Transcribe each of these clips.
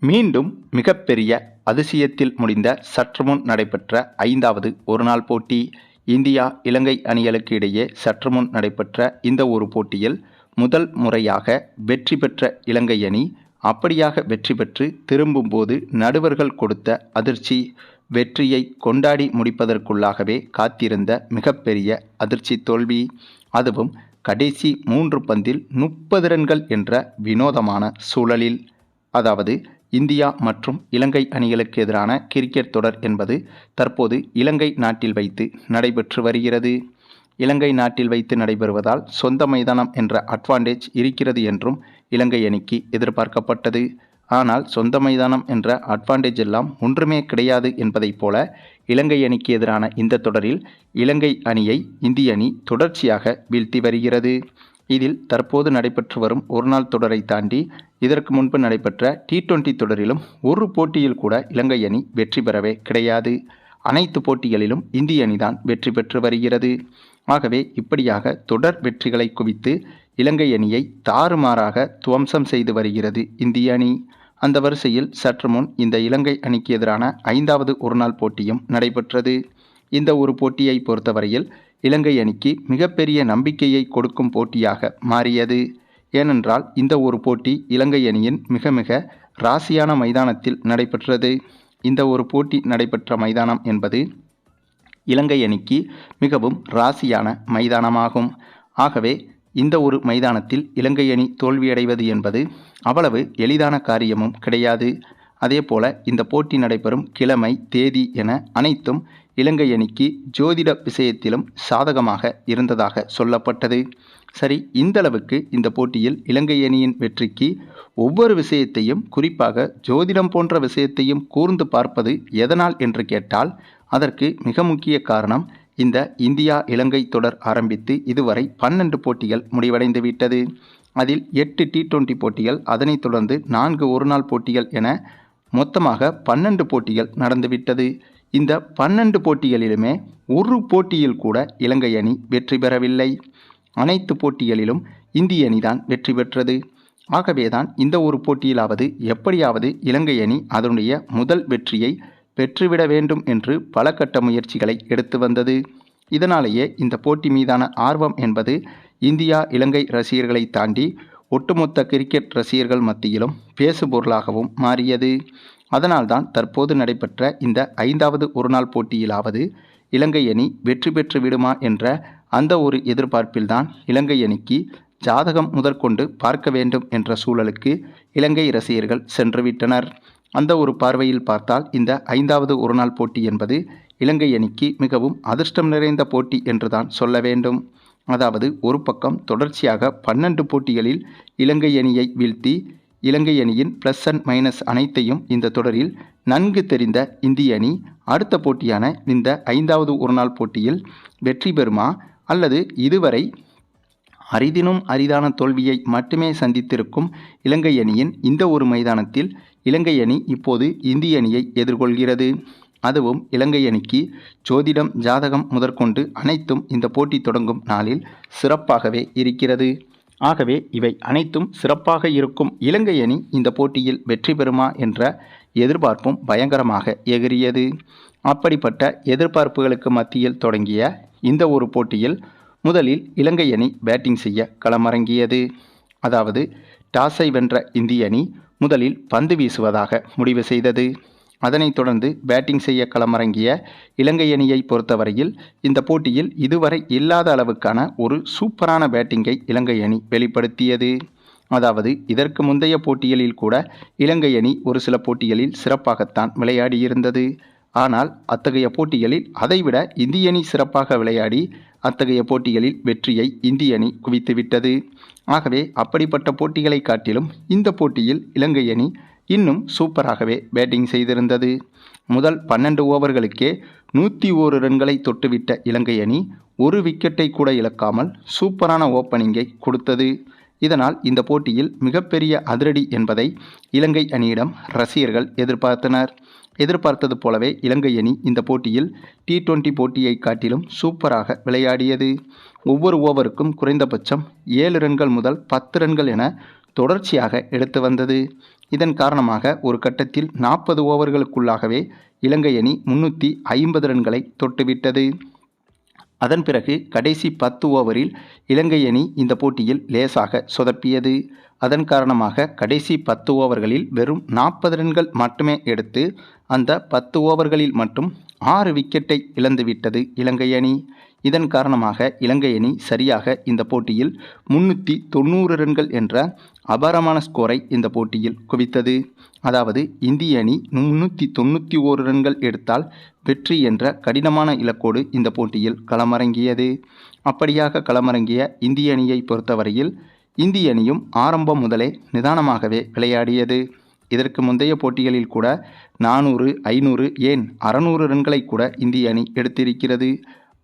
மீண்டும் மிகப்பெரிய அதிசயத்தில் முடிந்த சற்றுமுன் நடைபெற்ற 5வது ஒருநாள் போட்டி. இந்தியா இலங்கை அணிகளுக்கு இடையே சற்றுமுன் நடைபெற்ற இந்த ஒரு போட்டியில் முதல் முறையாக வெற்றி பெற்ற இலங்கை அணி அப்படியாக வெற்றி பெற்று திரும்பும்போது நடுவர்கள் கொடுத்த அதிர்ச்சி, வெற்றியை கொண்டாடி முடிப்பதற்குள்ளாகவே காத்திருந்த மிகப்பெரிய அதிர்ச்சி தோல்வி. அதுவும் கடைசி 3 பந்தில் 30 ரன்கள் என்ற வினோதமான சூழலில். அதாவது இந்தியா மற்றும் இலங்கை அணிகளுக்கு எதிரான கிரிக்கெட் தொடர் என்பது தற்போது இலங்கை நாட்டில் வைத்து நடைபெற்று வருகிறது. இலங்கை நாட்டில் வைத்து நடைபெறுவதால் சொந்த மைதானம் என்ற அட்வான்டேஜ் இருக்கிறது என்றும் இலங்கை அணிக்கு எதிர்பார்க்கப்பட்டது. ஆனால் சொந்த மைதானம் என்ற அட்வான்டேஜ் எல்லாம் ஒன்றுமே கிடையாது என்பதைப் போல இலங்கை அணிக்கு எதிரான இந்த தொடரில் இலங்கை அணியை இந்திய அணி தொடர்ச்சியாக வீழ்த்தி வருகிறது. இதில் தற்போது நடைபெற்று வரும் ஒருநாள் தொடரை தாண்டி இதற்கு முன்பு நடைபெற்ற T20 தொடரிலும் ஒரு போட்டியில் கூட இலங்கை அணி வெற்றி பெறவே கிடையாது. அனைத்து போட்டிகளிலும் இந்திய அணிதான் வெற்றி பெற்று வருகிறது. ஆகவே இப்படியாக தொடர் வெற்றிகளை குவித்து இலங்கை அணியை தாறுமாறாக துவம்சம் செய்து வருகிறது இந்திய அணி. அந்த வரிசையில் சற்று முன் இந்த இலங்கை அணிக்கு எதிரான 5வது ஒருநாள் போட்டியும் நடைபெற்றது. இந்த ஒரு போட்டியை பொறுத்தவரையில் இலங்கை அணிக்கு மிகப்பெரிய நம்பிக்கையை கொடுக்கும் போட்டியாக மாறியது. ஏனென்றால் இந்த ஒரு போட்டி இலங்கை அணியின் மிக மிக ராசியான மைதானத்தில் நடைபெற்றது. இந்த ஒரு போட்டி நடைபெற்ற மைதானம் என்பது இலங்கை அணிக்கு மிகவும் ராசியான மைதானமாகும். ஆகவே இந்த ஒரு மைதானத்தில் இலங்கை அணி தோல்வியடைவது என்பது அவ்வளவு எளிதான காரியமும் கிடையாது. அதேபோல இந்த போட்டி நடைபெறும் கிழமை, தேதி என அனைத்தும் இலங்கை அணிக்கு ஜோதிட விஷயத்திலும் சாதகமாக இருந்ததாக சொல்லப்பட்டது. சரி, இந்தளவுக்கு இந்த போட்டியில் இலங்கை அணியின் வெற்றிக்கு ஒவ்வொரு விஷயத்தையும், குறிப்பாக ஜோதிடம் போன்ற விஷயத்தையும் கூர்ந்து பார்ப்பது எதனால் என்று கேட்டால் அதற்கு மிக முக்கிய காரணம் இந்த இந்தியா இலங்கை தொடர் ஆரம்பித்து இதுவரை 12 போட்டிகள் முடிவடைந்து விட்டது. அதில் 8 T20 போட்டிகள், அதனைத் தொடர்ந்து 4 ஒருநாள் போட்டிகள் என மொத்தமாக 12 போட்டிகள் நடந்துவிட்டது. இந்த 12 போட்டிகளிலுமே ஒரு போட்டியில் கூட இலங்கை அணி வெற்றி பெறவில்லை. அனைத்து போட்டிகளிலும் இந்திய அணிதான் வெற்றி பெற்றது. ஆகவேதான் இந்த ஒரு போட்டியிலாவது எப்படியாவது இலங்கை அணி அதனுடைய முதல் வெற்றியை பெற்றுவிட வேண்டும் என்று பல கட்ட முயற்சிகளை எடுத்து வந்தது. இதனாலேயே இந்த போட்டி மீதான ஆர்வம் என்பது இந்தியா இலங்கை ரசிகர்களை தாண்டி ஒட்டுமொத்த கிரிக்கெட் ரசிகர்கள் மத்தியிலும் பேசுபொருளாகவும் மாறியது. அதனால்தான் தற்போது நடைபெற்ற இந்த 5வது ஒருநாள் போட்டியிலாவது இலங்கை அணி வெற்றி பெற்று விடுமா என்ற அந்த ஒரு எதிர்பார்ப்பில்தான் இலங்கை அணிக்கு ஜாதகம் முதற்கொண்டு பார்க்க வேண்டும் என்ற சூழலுக்கு இலங்கை ரசிகர்கள் சென்றுவிட்டனர். அந்த ஒரு பார்வையில் பார்த்தால் இந்த 5வது ஒருநாள் போட்டி என்பது இலங்கை அணிக்கு மிகவும் அதிர்ஷ்டம் நிறைந்த போட்டி என்றுதான் சொல்ல வேண்டும். அதாவது ஒரு பக்கம் தொடர்ச்சியாக 12 போட்டிகளில் இலங்கை அணியை வீழ்த்தி இலங்கை அணியின் ப்ளஸ் அண்ட் மைனஸ் அனைத்தையும் இந்த தொடரில் நன்கு தெரிந்த இந்திய அணி அடுத்த போட்டியான இந்த 5வது ஒருநாள் போட்டியில் வெற்றி பெறுமா, அல்லது இதுவரை அரிதினும் அரிதான தோல்வியை மட்டுமே சந்தித்திருக்கும் இலங்கை அணியின் இந்த ஒரு மைதானத்தில் இலங்கை அணி இப்போது இந்திய அணியை எதிர்கொள்கிறது. அதுவும் இலங்கை அணிக்கு ஜோதிடம், ஜாதகம் முதற்கொண்டு அனைத்தும் இந்த போட்டி தொடங்கும் நாளில் சிறப்பாகவே இருக்கிறது. ஆகவே இவை அனைத்தும் சிறப்பாக இருக்கும் இலங்கை அணி இந்த போட்டியில் வெற்றி பெறுமா என்ற எதிர்பார்ப்பும் பயங்கரமாக எகிரியது. அப்படிப்பட்ட எதிர்பார்ப்புகளுக்கு மத்தியில் தொடங்கிய இந்த ஒரு போட்டியில் முதலில் இலங்கை அணி பேட்டிங் செய்ய களமிறங்கியது. அதாவது டாஸை வென்ற இந்திய அணி முதலில் பந்து வீசுவதாக முடிவு செய்தது. அதனைத் தொடர்ந்து பேட்டிங் செய்ய களமிறங்கிய இலங்கை அணியை பொறுத்தவரையில் இந்த போட்டியில் இதுவரை இல்லாத அளவுக்கான ஒரு சூப்பரான பேட்டிங்கை இலங்கை அணி வெளிப்படுத்தியது. அதாவது இதற்கு முந்தைய போட்டிகளில் கூட இலங்கை அணி ஒரு சில போட்டிகளில் சிறப்பாகத்தான் விளையாடியிருந்தது. ஆனால் அத்தகைய போட்டிகளில் அதைவிட இந்திய அணி சிறப்பாக விளையாடி அத்தகைய போட்டிகளில் வெற்றியை இந்திய அணி குவித்துவிட்டது. ஆகவே அப்படிப்பட்ட போட்டிகளை காட்டிலும் இந்த போட்டியில் இலங்கை அணி இன்னும் சூப்பராகவே பேட்டிங் செய்திருந்தது. முதல் 12 ஓவர்களுக்கே 101 ரன்களை தொட்டுவிட்ட இலங்கை அணி ஒரு விக்கெட்டை கூட இழக்காமல் சூப்பரான ஓப்பனிங்கை கொடுத்தது. இதனால் இந்த போட்டியில் மிகப்பெரிய அதிரடி என்பதை இலங்கை அணியிடம் ரசிகர்கள் எதிர்பார்த்தது போலவே இலங்கை அணி இந்த போட்டியில் T20 போட்டியை காட்டிலும் சூப்பராக விளையாடியது. ஒவ்வொரு ஓவருக்கும் குறைந்தபட்சம் 7 ரன்கள் முதல் 10 ரன்கள் என தொடர்ச்சியாக எடுத்து வந்தது. இதன் காரணமாக ஒரு கட்டத்தில் 40 ஓவர்களுக்குள்ளாகவே இலங்கை அணி 350 ரன்களை தொட்டுவிட்டது. அதன் பிறகு கடைசி 10 ஓவரில் இலங்கை அணி இந்த போட்டியில் லேசாக சொதப்பியது. அதன் காரணமாக கடைசி 10 ஓவர்களில் வெறும் 40 ரன்கள் மட்டுமே எடுத்து அந்த 10 ஓவர்களில் மட்டும் 6 விக்கெட்டை இழந்துவிட்டது இலங்கை அணி. இதன் காரணமாக இலங்கை அணி சரியாக இந்த போட்டியில் 390 ரன்கள் என்ற அபாரமான ஸ்கோரை இந்த போட்டியில் குவித்தது. அதாவது இந்திய அணி 391 ரன்கள் எடுத்தால் வெற்றி என்ற கடினமான இலக்கோடு இந்த போட்டியில் களமிறங்கியது. அப்படியாக களமிறங்கிய இந்திய அணியை பொறுத்தவரையில் இந்திய அணியும் ஆரம்பம் முதலே நிதானமாகவே விளையாடியது. இதற்கு முந்தைய போட்டிகளில் கூட 400, 500 ஏன் 600 ரன்களை கூட இந்திய அணி எடுத்திருக்கிறது.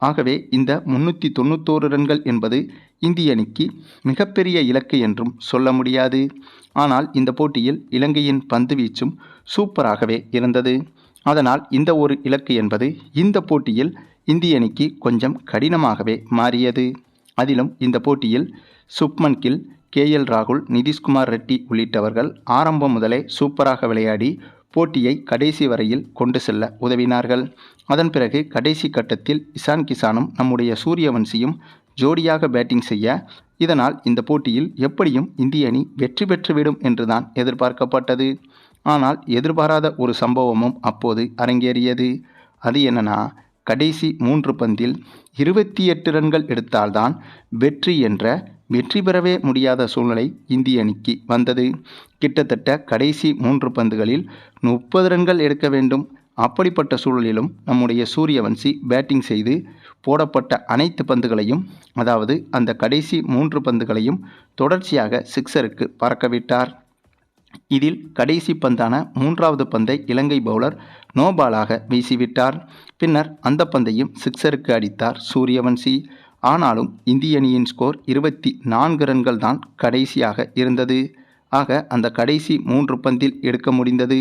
ஆகவே இந்த 391 ரன்கள் என்பது இந்திய அணிக்கு மிகப்பெரிய இலக்கு என்றும் சொல்ல முடியாது. ஆனால் இந்த போட்டியில் இலங்கையின் பந்து வீச்சும் சூப்பராகவே இருந்தது. அதனால் இந்த ஒரு இலக்கு என்பது இந்த போட்டியில் இந்திய அணிக்கு கொஞ்சம் கடினமாகவே மாறியது. அதிலும் இந்த போட்டியில் சுப்மன் கில், KL ராகுல், நிதிஷ்குமார் ரெட்டி உள்ளிட்டவர்கள் ஆரம்பம் முதலே சூப்பராக விளையாடி போட்டியை கடைசி வரையில் கொண்டு செல்ல உதவினார்கள். அதன் பிறகு கடைசி கட்டத்தில் இசான் கிசானும் நம்முடைய சூரியவன்சியும் ஜோடியாக பேட்டிங் செய்ய, இதனால் இந்த போட்டியில் எப்படியும் இந்திய அணி வெற்றி பெற்றுவிடும் என்றுதான் எதிர்பார்க்கப்பட்டது. ஆனால் எதிர்பாராத ஒரு சம்பவமும் அப்போது அரங்கேறியது. அது என்னன்னா, கடைசி 3 பந்தில் 28 ரன்கள் எடுத்தால்தான் வெற்றி என்ற வெற்றி பெறவே முடியாத சூழ்நிலை இந்திய அணிக்கு வந்தது. கிட்டத்தட்ட கடைசி 3 பந்துகளில் 30 ரன்கள் எடுக்க வேண்டும். அப்படிப்பட்ட சூழலிலும் நம்முடைய சூரியவன்சி பேட்டிங் செய்து போடப்பட்ட அனைத்து பந்துகளையும், அதாவது அந்த கடைசி 3 பந்துகளையும் தொடர்ச்சியாக சிக்ஸருக்கு பறக்கவிட்டார். இதில் கடைசி பந்தான 3வது பந்தை இலங்கை பவுலர் நோபாலாக வீசிவிட்டார். பின்னர் அந்த பந்தையும் சிக்ஸருக்கு அடித்தார் சூரியவன்சி. ஆனாலும் இந்திய அணியின் ஸ்கோர் 24 ரன்கள் தான் கடைசியாக இருந்தது. ஆக அந்த கடைசி 3 பந்தில் எடுக்க முடிந்தது.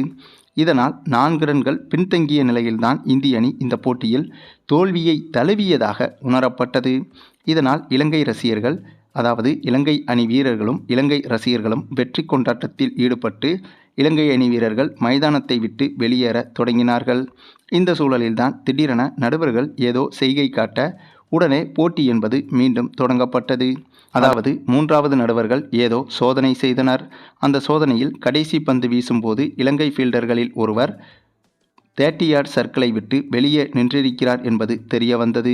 இதனால் 4 ரன்கள் பின்தங்கிய நிலையில்தான் இந்திய அணி இந்த போட்டியில் தோல்வியை தழுவியதாக உணரப்பட்டது. இதனால் இலங்கை ரசிகர்கள், அதாவது இலங்கை அணி வீரர்களும் இலங்கை ரசிகர்களும் வெற்றி கொண்டாட்டத்தில் ஈடுபட்டு இலங்கை அணி வீரர்கள் மைதானத்தை விட்டு வெளியேற தொடங்கினார்கள். இந்த சூழலில்தான் திடீரென நடுவர்கள் ஏதோ செய்கை காட்ட உடனே போட்டி என்பது மீண்டும் தொடங்கப்பட்டது. அதாவது 3வது நடுவர்கள் ஏதோ சோதனை செய்தனர். அந்த சோதனையில் கடைசி பந்து வீசும்போது இலங்கை ஃபீல்டர்களில் ஒருவர் 30 யார்ட் சர்க்கிளை விட்டு வெளியே நின்றிருக்கிறார் என்பது தெரிய வந்தது.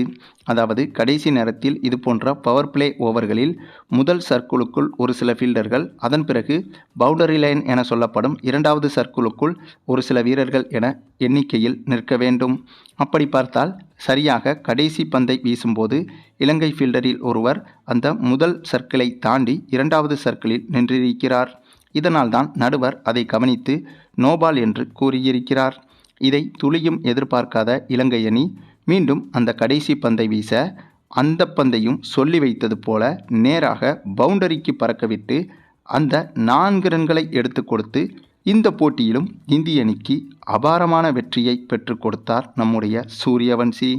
அதாவது கடைசி நேரத்தில் இது போன்ற பவர் பிளே ஓவர்களில் முதல் சர்க்கிளுக்குள் ஒரு சில ஃபீல்டர்கள், அதன் பிறகு பவுண்டரி லைன் என சொல்லப்படும் 2வது சர்க்கிளுக்குள் ஒரு சில வீரர்கள் என எண்ணிக்கையில் நிற்க வேண்டும். அப்படி பார்த்தால் சரியாக கடைசி பந்தை வீசும்போது இலங்கை ஃபீல்டரில் ஒருவர் அந்த முதல் சர்க்கிளை தாண்டி 2வது சர்க்கிளில் நின்றிருக்கிறார். இதனால்தான் நடுவர் அதை கவனித்து நோபால் என்று கூறியிருக்கிறார். இதை துளியும் எதிர்பார்க்காத இலங்கை அணி மீண்டும் அந்த கடைசி பந்தை வீச, அந்த பந்தையும் சொல்லி வைத்தது போல நேராக பவுண்டரிக்கு பறக்கவிட்டு அந்த 4 ரன்களை எடுத்து கொடுத்து இந்த போட்டியிலும் இந்திய அணிக்கு அபாரமான வெற்றியை பெற்று கொடுத்தார் நம்முடைய சூரியவன்சி.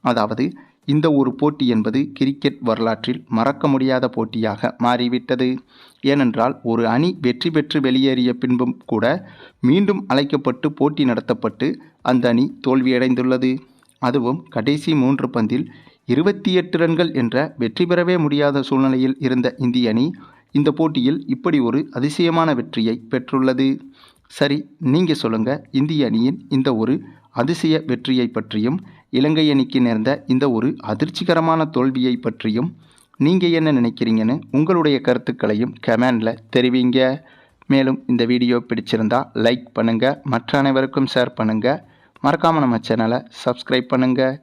அதாவது இந்த ஒரு போட்டி என்பது கிரிக்கெட் வரலாற்றில் மறக்க முடியாத போட்டியாக மாறிவிட்டது. ஏனென்றால் ஒரு அணி வெற்றி பெற்று வெளியேறிய பின்பும் கூட மீண்டும் அழைக்கப்பட்டு போட்டி நடத்தப்பட்டு அந்த அணி தோல்வியடைந்துள்ளது. அதுவும் கடைசி 3 பந்தில் 28 ரன்கள் என்ற வெற்றி பெறவே முடியாத சூழ்நிலையில் இருந்த இந்திய அணி இந்த போட்டியில் இப்படி ஒரு அதிசயமான வெற்றியை பெற்றுள்ளது. சரி, நீங்கள் சொல்லுங்கள், இந்திய அணியின் இந்த ஒரு அதிசய வெற்றியை பற்றியும் இலங்கை அணிக்கு நேர்ந்த இந்த ஒரு அதிர்ச்சிகரமான தோல்வியை பற்றியும் நீங்கள் என்ன நினைக்கிறீங்கன்னு உங்களுடைய கருத்துக்களையும் கமெண்டில் தெரிவிங்க. மேலும் இந்த வீடியோ பிடிச்சிருந்தா லைக் பண்ணுங்கள், மற்ற அனைவருக்கும் ஷேர் பண்ணுங்கள், மறக்காமல் நம்ம சேனலை சப்ஸ்கிரைப் பண்ணுங்கள்.